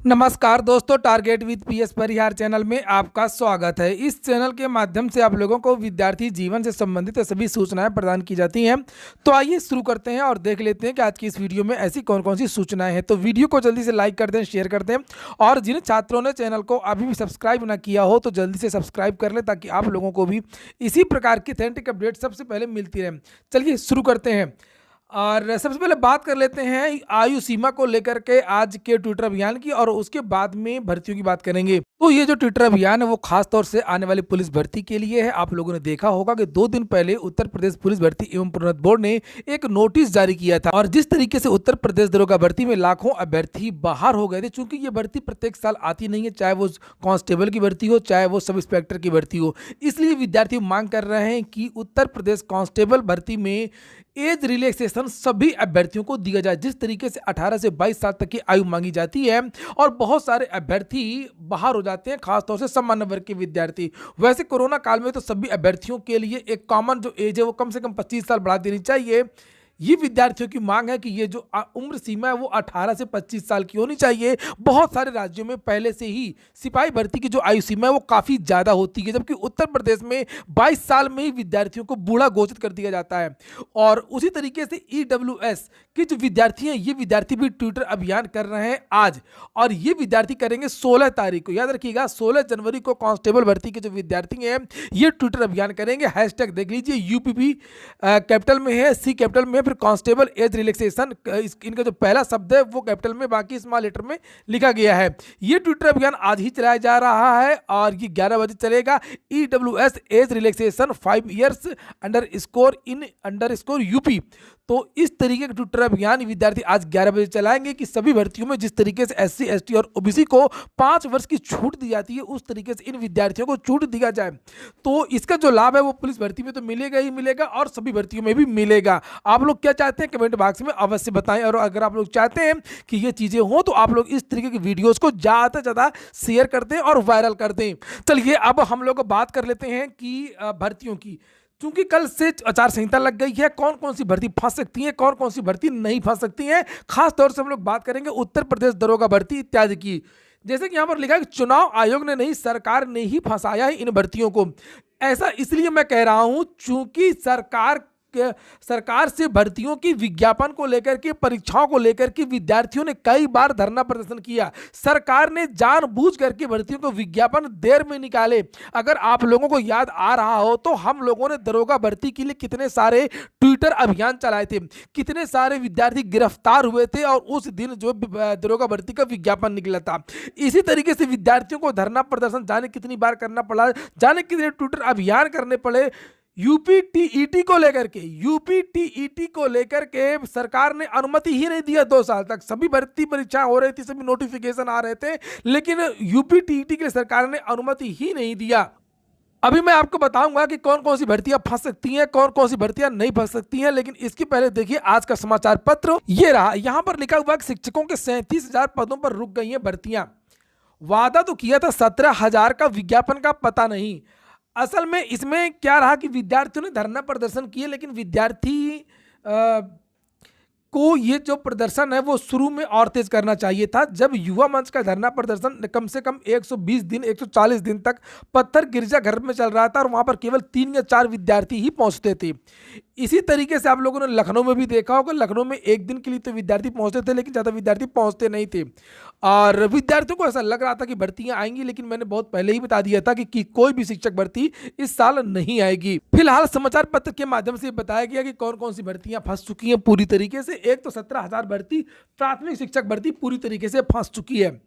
नमस्कार दोस्तों, target with PS Parihar channel में आपका स्वागत है। इस चैनल के माध्यम से आप लोगों को विद्यार्थी जीवन से संबंधित सभी सूचनाएं प्रदान की जाती हैं। तो आइए शुरू करते हैं और देख लेते हैं कि आज की इस वीडियो में ऐसी कौन कौन सी सूचनाएं हैं। तो वीडियो को जल्दी से लाइक कर दें, शेयर कर दें और जिन छात्रों ने चैनल को अभी भी सब्सक्राइब ना किया हो तो जल्दी से सब्सक्राइब कर लें, ताकि आप लोगों को भी इसी प्रकार की ऑथेंटिक अपडेट सबसे पहले मिलती रहे। चलिए शुरू करते हैं और सबसे पहले बात कर लेते हैं आयु सीमा को लेकर के आज के ट्विटर अभियान की, और उसके बाद में भर्तियों की बात करेंगे। तो ये जो ट्विटर अभियान है वो खास तौर से आने वाली पुलिस भर्ती के लिए है। आप लोगों ने देखा होगा कि 2 दिन पहले उत्तर प्रदेश पुलिस भर्ती एवं प्रोन्नति बोर्ड ने एक नोटिस जारी किया था, और जिस तरीके से उत्तर प्रदेश दरोगा भर्ती में लाखों अभ्यर्थी बाहर हो गए थे, चूंकि ये भर्ती प्रत्येक साल आती नहीं है, चाहे वो कांस्टेबल की भर्ती हो चाहे वो सब इंस्पेक्टर की भर्ती हो। इसलिए विद्यार्थी मांग कर रहे हैं कि उत्तर प्रदेश कांस्टेबल भर्ती में एज रिलैक्सेशन सभी अभ्यर्थियों को दिया जाए। जिस तरीके से 18 से 22 साल तक की आयु मांगी जाती है और बहुत सारे अभ्यर्थी बाहर हो जाते हैं, खासतौर से सामान्य वर्ग के विद्यार्थी। वैसे कोरोना काल में तो सभी अभ्यर्थियों के लिए एक कॉमन जो एज है वो कम से कम 25 साल बढ़ा देनी चाहिए। ये विद्यार्थियों की मांग है कि ये जो उम्र सीमा है वो 18 से 25 साल की होनी चाहिए। बहुत सारे राज्यों में पहले से ही सिपाही भर्ती की जो आयु सीमा है वो काफ़ी ज़्यादा होती है, जबकि उत्तर प्रदेश में 22 साल में ही विद्यार्थियों को बूढ़ा घोषित कर दिया जाता है। और उसी तरीके से EWS के जो विद्यार्थी हैं, ये विद्यार्थी भी ट्विटर अभियान कर रहे हैं आज, और ये विद्यार्थी करेंगे 16 तारीख को। याद रखिएगा, 16 जनवरी को कांस्टेबल भर्ती के जो विद्यार्थी हैं ये ट्विटर अभियान करेंगे। हैशटैग देख लीजिए, UPP कैपिटल में है, C कैपिटल में, फिर कांस्टेबल एज रिलैक्सेशन, इनका जो पहला शब्द है वो कैपिटल में, बाकी स्मॉल लेटर में लिखा गया है। ये ट्विटर अभियान आज ही चलाया जा रहा है और ये 11 बजे चलेगा। EWS age relaxation 5 years in UP। तो इस तरीके का ट्विटर अभियान विद्यार्थी आज 11 बजे चलाएंगे कि सभी भर्तियों में जिस तरीके से SC ST और OBC को 5 वर्ष की छूट दी जाती है, उस तरीके से इन विद्यार्थियों को छूट दिया जाए। तो इसका जो लाभ है वो पुलिस भर्ती में तो मिलेगा ही मिलेगा और सभी भर्तियों में भी मिलेगा। आप लोग क्या चाहते हैं कमेंट बॉक्स में अवश्य बताएं, और अगर आप लोग चाहते हैं कि ये चीज़ें हों तो आप लोग इस तरीके की वीडियोज़ को ज़्यादा से ज़्यादा शेयर कर दें और वायरल कर दें। चलिए अब हम लोग बात कर लेते हैं कि भर्तियों की। चूंकि कल से आचार संहिता लग गई है, कौन कौन सी भर्ती फंस सकती है, कौन कौन सी भर्ती नहीं फंस सकती है, खास तौर से हम लोग बात करेंगे उत्तर प्रदेश दरोगा भर्ती इत्यादि की। जैसे कि यहाँ पर लिखा है कि चुनाव आयोग ने नहीं, सरकार ने ही फंसाया है इन भर्तियों को। ऐसा इसलिए मैं कह रहा हूं चूंकि सरकार से भर्तियों की विज्ञापन को लेकर के, परीक्षाओं को लेकर के विद्यार्थियों ने कई बार धरना प्रदर्शन किया। सरकार ने जानबूझ करके भर्तियों को विज्ञापन देर में निकाले। अगर आप लोगों को याद आ रहा हो तो हम लोगों ने दरोगा भर्ती के लिए कितने सारे ट्विटर अभियान चलाए थे, कितने सारे विद्यार्थी गिरफ्तार हुए थे और उस दिन जो दरोगा भर्ती का विज्ञापन निकला था। इसी तरीके से विद्यार्थियों को धरना प्रदर्शन जाने कितनी बार करना पड़ा, जाने कितने ट्विटर अभियान करने पड़े। यूपी टीईटी को लेकर के सरकार ने अनुमति ही नहीं दिया 2 साल तक। सभी भर्ती परीक्षा हो रही थी, सभी नोटिफिकेशन आ रहे थे, लेकिन यूपी टीईटी के लिए सरकार ने अनुमति ही नहीं दिया। अभी मैं आपको बताऊंगा कि कौन कौन सी भर्तियां फंस सकती हैं, कौन कौन सी भर्तियां नहीं फंस सकती हैं, लेकिन इसके पहले देखिए आज का समाचार पत्र ये रहा। यहां पर लिखा हुआ कि शिक्षकों के 37,000 पदों पर रुक गई हैं भर्तियां। वादा तो किया था 17,000 का, विज्ञापन का पता नहीं। असल में इसमें क्या रहा कि विद्यार्थियों ने धरना प्रदर्शन किए, लेकिन विद्यार्थी को ये जो प्रदर्शन है वो शुरू में और तेज करना चाहिए था। जब युवा मंच का धरना प्रदर्शन कम से कम 120 दिन 140 दिन तक पत्थर गिरजाघर में चल रहा था और वहां पर केवल 3 या 4 विद्यार्थी ही पहुंचते थे। इसी तरीके से आप लोगों ने लखनऊ में भी देखा होगा, लखनऊ में 1 दिन के लिए तो विद्यार्थी पहुंचते थे, लेकिन ज़्यादा विद्यार्थी पहुंचते नहीं थे और विद्यार्थियों को ऐसा लग रहा था कि भर्तियां आएंगी, लेकिन मैंने बहुत पहले ही बता दिया था कि कोई भी शिक्षक भर्ती इस साल नहीं आएगी। फिलहाल समाचार पत्र के माध्यम से बताया गया कि कौन कौन सी भर्तियां फंस चुकी हैं पूरी तरीके से। एक तो 17,000 भर्ती, प्राथमिक शिक्षक भर्ती पूरी तरीके से फंस चुकी है।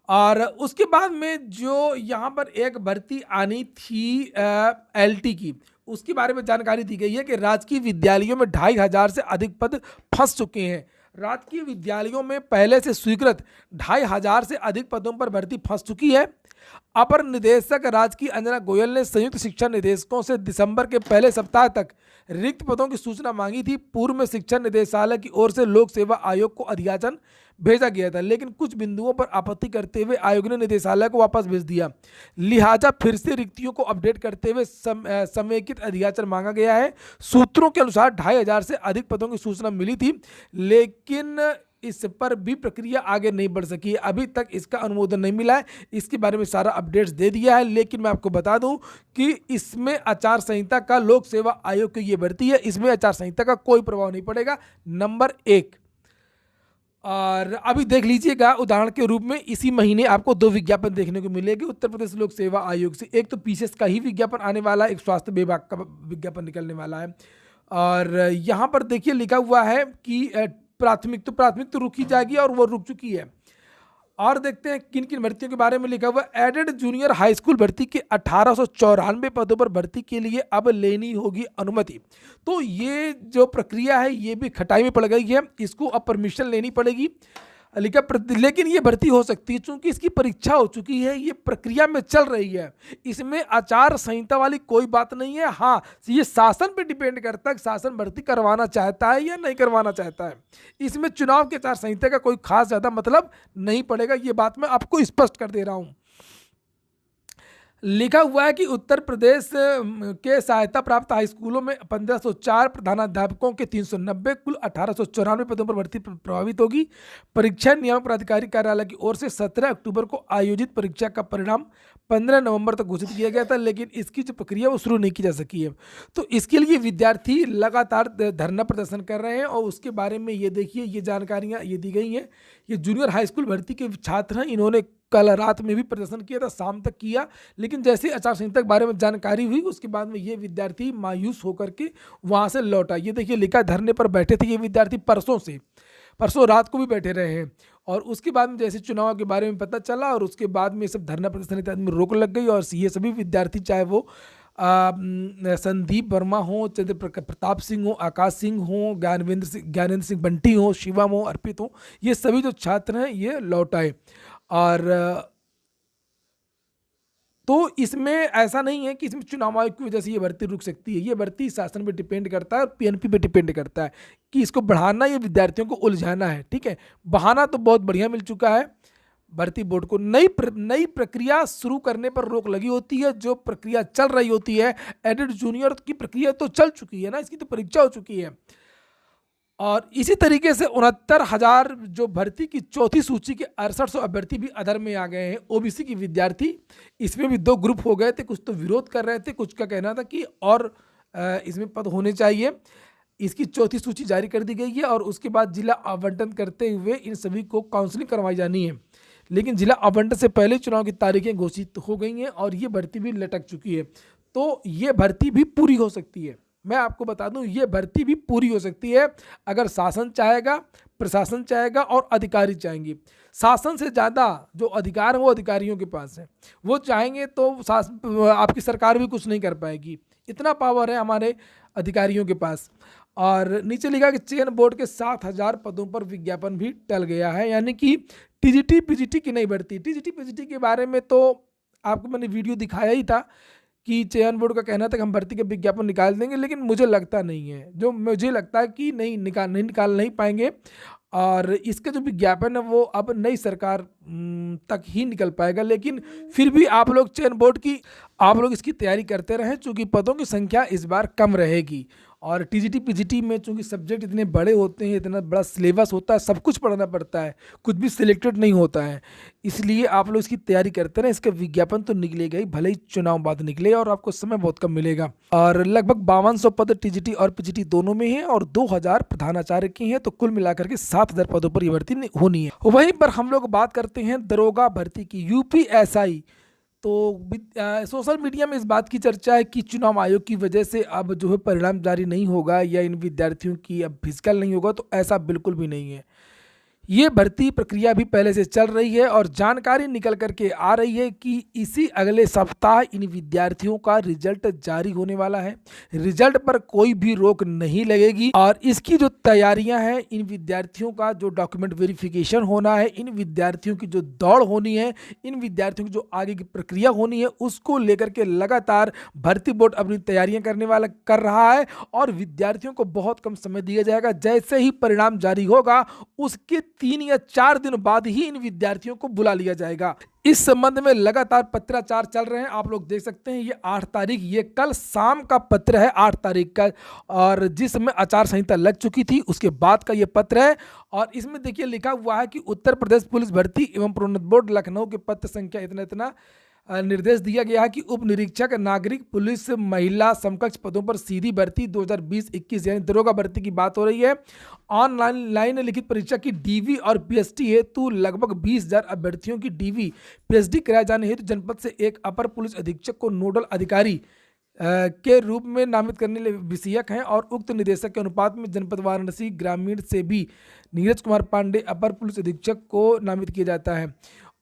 और उसके बाद में जो यहाँ पर एक भर्ती आनी थी LT की, उसके बारे में जानकारी दी गई है कि राजकीय विद्यालयों में 2,500 से अधिक पद फंस चुके हैं। राजकीय विद्यालयों में पहले से स्वीकृत 2,500 से अधिक पदों पर भर्ती फंस चुकी है। अपर निदेशक राजकीय अंजना गोयल ने संयुक्त शिक्षा निदेशकों से दिसंबर के पहले सप्ताह तक रिक्त पदों की सूचना मांगी थी। पूर्व में शिक्षा निदेशालय की ओर से लोक सेवा आयोग को अध्याचन भेजा गया था, लेकिन कुछ बिंदुओं पर आपत्ति करते हुए आयोग ने निदेशालय को वापस भेज दिया। लिहाजा फिर से रिक्तियों को अपडेट करते हुए समेकित अध्याचन मांगा गया है। सूत्रों के अनुसार 2,500 से अधिक पदों की सूचना मिली थी, लेकिन इस पर भी प्रक्रिया आगे नहीं बढ़ सकी है, अभी तक इसका अनुमोदन नहीं मिला है। इसके बारे में सारा अपडेट्स दे दिया है, लेकिन मैं आपको बता दूं कि इसमें आचार संहिता का, लोक सेवा आयोग की ये भर्ती है, इसमें आचार संहिता का कोई प्रभाव नहीं पड़ेगा, नंबर 1। और अभी देख लीजिएगा, उदाहरण के रूप में इसी महीने आपको 2 विज्ञापन देखने को मिलेगी उत्तर प्रदेश लोक सेवा आयोग से। एक तो पीसीएस का ही विज्ञापन आने वाला है, एक स्वास्थ्य विभाग का विज्ञापन निकलने वाला है। और यहाँ पर देखिए लिखा हुआ है कि प्राथमिक तो रुक ही जाएगी और वो रुक चुकी है। और देखते हैं किन किन भर्तियों के बारे में लिखा हुआ है। एडेड जूनियर हाई स्कूल भर्ती के 1894 पदों पर भर्ती के लिए अब लेनी होगी अनुमति। तो ये जो प्रक्रिया है ये भी खटाई में पड़ गई है, इसको अब परमिशन लेनी पड़ेगी। लेकिन ये भर्ती हो सकती है चूंकि इसकी परीक्षा हो चुकी है, ये प्रक्रिया में चल रही है, इसमें आचार संहिता वाली कोई बात नहीं है। हाँ, ये शासन पे डिपेंड करता है, शासन भर्ती करवाना चाहता है या नहीं करवाना चाहता है। इसमें चुनाव के आचार संहिता का कोई खास ज़्यादा मतलब नहीं पड़ेगा, ये बात मैं आपको स्पष्ट कर दे रहा हूँ। लिखा हुआ है कि उत्तर प्रदेश के सहायता प्राप्त हाई स्कूलों में 1504 प्रधानाध्यापकों के 390 कुल 1894 पदों पर भर्ती प्रभावित होगी। परीक्षा नियामक प्राधिकारी कार्यालय की ओर से 17 अक्टूबर को आयोजित परीक्षा का परिणाम 15 नवंबर तक घोषित किया गया था, लेकिन इसकी जो प्रक्रिया वो शुरू नहीं की जा सकी है। तो इसके लिए विद्यार्थी लगातार धरना प्रदर्शन कर रहे हैं और उसके बारे में ये देखिए, ये जानकारियाँ ये दी गई हैं। ये जूनियर हाई स्कूल भर्ती के छात्र हैं, इन्होंने कल रात में भी प्रदर्शन किया था, शाम तक किया, लेकिन जैसे आचार संहिता के बारे में जानकारी हुई उसके बाद में ये विद्यार्थी मायूस होकर के वहाँ से लौटा। ये देखिए लिखा, धरने पर बैठे थे ये विद्यार्थी परसों रात को भी बैठे रहे हैं। और उसके बाद में जैसे चुनाव के बारे में पता चला और उसके बाद में सब धरना प्रदर्शन इत्यादि में रोक लग गई और ये सभी विद्यार्थी, चाहे वो संदीप वर्मा हो, चंद्र प्रताप सिंह हो, आकाश सिंह हो, ज्ञानेंद्र सिंह बंटी हो, शिवम हो, अर्पित हो, ये सभी जो छात्र हैं ये लौट आए। और तो इसमें ऐसा नहीं है कि इसमें चुनाव आयोग की वजह से ये भर्ती रुक सकती है, ये भर्ती शासन पे डिपेंड करता है और पीएनपी पे डिपेंड करता है कि इसको बढ़ाना या विद्यार्थियों को उलझाना है। ठीक है, बहाना तो बहुत बढ़िया मिल चुका है भर्ती बोर्ड को। नई प्रक्रिया शुरू करने पर रोक लगी होती है, जो प्रक्रिया चल रही होती है। एडेड जूनियर की प्रक्रिया तो चल चुकी है ना, इसकी तो परीक्षा हो चुकी है। और इसी तरीके से 69,000 जो भर्ती की चौथी सूची के 6800 अभ्यर्थी भी अधर में आ गए हैं, ओबीसी की विद्यार्थी। इसमें भी 2 ग्रुप हो गए थे, कुछ तो विरोध कर रहे थे, कुछ का कहना था कि और इसमें पद होने चाहिए। इसकी चौथी सूची जारी कर दी गई है और उसके बाद जिला आवंटन करते हुए इन सभी को काउंसलिंग करवाई जानी है। लेकिन जिला आवंटन से पहले चुनाव की तारीखें घोषित हो गई हैं और ये भर्ती भी लटक चुकी है। तो ये भर्ती भी पूरी हो सकती है, मैं आपको बता दूं, ये भर्ती भी पूरी हो सकती है अगर शासन चाहेगा, प्रशासन चाहेगा और अधिकारी चाहेंगे। शासन से ज़्यादा जो अधिकार है वो अधिकारियों के पास है, वो चाहेंगे तो आपकी सरकार भी कुछ नहीं कर पाएगी, इतना पावर है हमारे अधिकारियों के पास। और नीचे लिखा कि चयन बोर्ड के 7,000 पदों पर विज्ञापन भी टल गया है, यानी कि टीजीटी पीजीटी की नहीं भर्ती। टीजीटी पीजीटी के बारे में तो आपको मैंने वीडियो दिखाया ही था कि चयन बोर्ड का कहना था कि हम भर्ती के विज्ञापन निकाल देंगे, लेकिन मुझे लगता नहीं है, जो मुझे लगता है कि नहीं निकाल पाएंगे। और इसका जो विज्ञापन है वो अब नई सरकार तक ही निकल पाएगा। लेकिन फिर भी आप लोग चयन बोर्ड की इसकी तैयारी करते रहें, चूँकि पदों की संख्या इस बार कम रहेगी। और टीजीटी पीजीटी में चूँकि सब्जेक्ट इतने बड़े होते हैं, इतना बड़ा सिलेबस होता है, सब कुछ पढ़ना पड़ता है, कुछ भी सिलेक्टेड नहीं होता है, इसलिए आप लोग इसकी तैयारी करते रहें। इसका विज्ञापन तो निकलेगा ही, भले ही चुनाव बाद निकले और आपको समय बहुत कम मिलेगा। और लगभग 5200 पद टीजीटी और पीजीटी दोनों में हैं और 2000 प्रधानाचार्य की हैं, तो कुल मिलाकर के 7000 पदों पर यह भर्ती होनी है। वहीं पर हम लोग बात करते हैं दरोगा भर्ती की, यूपीएसआई। तो सोशल मीडिया में इस बात की चर्चा है कि चुनाव आयोग की वजह से अब जो है परिणाम जारी नहीं होगा या इन विद्यार्थियों की अब फिजिकल नहीं होगा, तो ऐसा बिल्कुल भी नहीं है। ये भर्ती प्रक्रिया भी पहले से चल रही है और जानकारी निकल करके आ रही है कि इसी अगले सप्ताह इन विद्यार्थियों का रिजल्ट जारी होने वाला है। रिजल्ट पर कोई भी रोक नहीं लगेगी और इसकी जो तैयारियां हैं, इन विद्यार्थियों का जो डॉक्यूमेंट वेरिफिकेशन होना है, इन विद्यार्थियों की जो दौड़ होनी है, इन विद्यार्थियों की जो आगे की प्रक्रिया होनी है, उसको लेकर के लगातार भर्ती बोर्ड अपनी तैयारियां कर रहा है और विद्यार्थियों को बहुत कम समय दिया जाएगा। जैसे ही परिणाम जारी होगा उसके 3 या 4 दिन बाद ही इन विद्यार्थियों को बुला लिया जाएगा। इस संबंध में लगातार पत्राचार चल रहे हैं, आप लोग देख सकते हैं। ये 8 तारीख, ये कल शाम का पत्र है 8 तारीख का, और जिसमें आचार संहिता लग चुकी थी उसके बाद का ये पत्र है। और इसमें देखिए लिखा हुआ है कि उत्तर प्रदेश पुलिस भर्ती एवं प्रोन्नत बोर्ड लखनऊ के पत्र संख्या इतना इतना निर्देश दिया गया है कि उप निरीक्षक नागरिक पुलिस महिला समकक्ष पदों पर सीधी भर्ती 2020-21 यानी दरोगा भर्ती की बात हो रही है। ऑनलाइन लिखित परीक्षा की डीवी और पीएचडी हेतु लगभग 20,000 अभ्यर्थियों की डीवी पीएचडी कराए जाने हेतु जनपद से एक अपर पुलिस अधीक्षक को नोडल अधिकारी के रूप में नामित करने के लिए विषयक हैं, और उक्त निदेशक के अनुपात में जनपद वाराणसी ग्रामीण से भी नीरज कुमार पांडे अपर पुलिस अधीक्षक को नामित किया जाता है।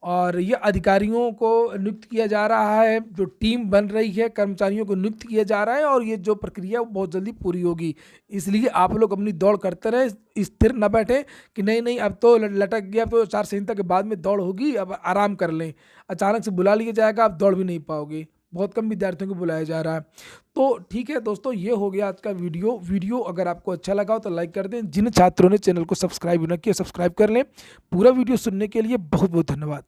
और ये अधिकारियों को नियुक्त किया जा रहा है, जो टीम बन रही है कर्मचारियों को नियुक्त किया जा रहा है, और ये जो प्रक्रिया है वो बहुत जल्दी पूरी होगी। इसलिए आप लोग अपनी दौड़ करते रहे, स्थिर न बैठे कि नहीं नहीं अब तो लटक गया, तो आचार संहिता के बाद में दौड़ होगी, अब आराम कर लें। अचानक से बुला लिया जाएगा, आप दौड़ भी नहीं पाओगे। बहुत कम विद्यार्थियों को बुलाया जा रहा है। तो ठीक है दोस्तों, ये हो गया आज का वीडियो अगर आपको अच्छा लगा हो तो लाइक कर दें। जिन छात्रों ने चैनल को सब्सक्राइब न किया सब्सक्राइब कर लें। पूरा वीडियो सुनने के लिए बहुत बहुत धन्यवाद।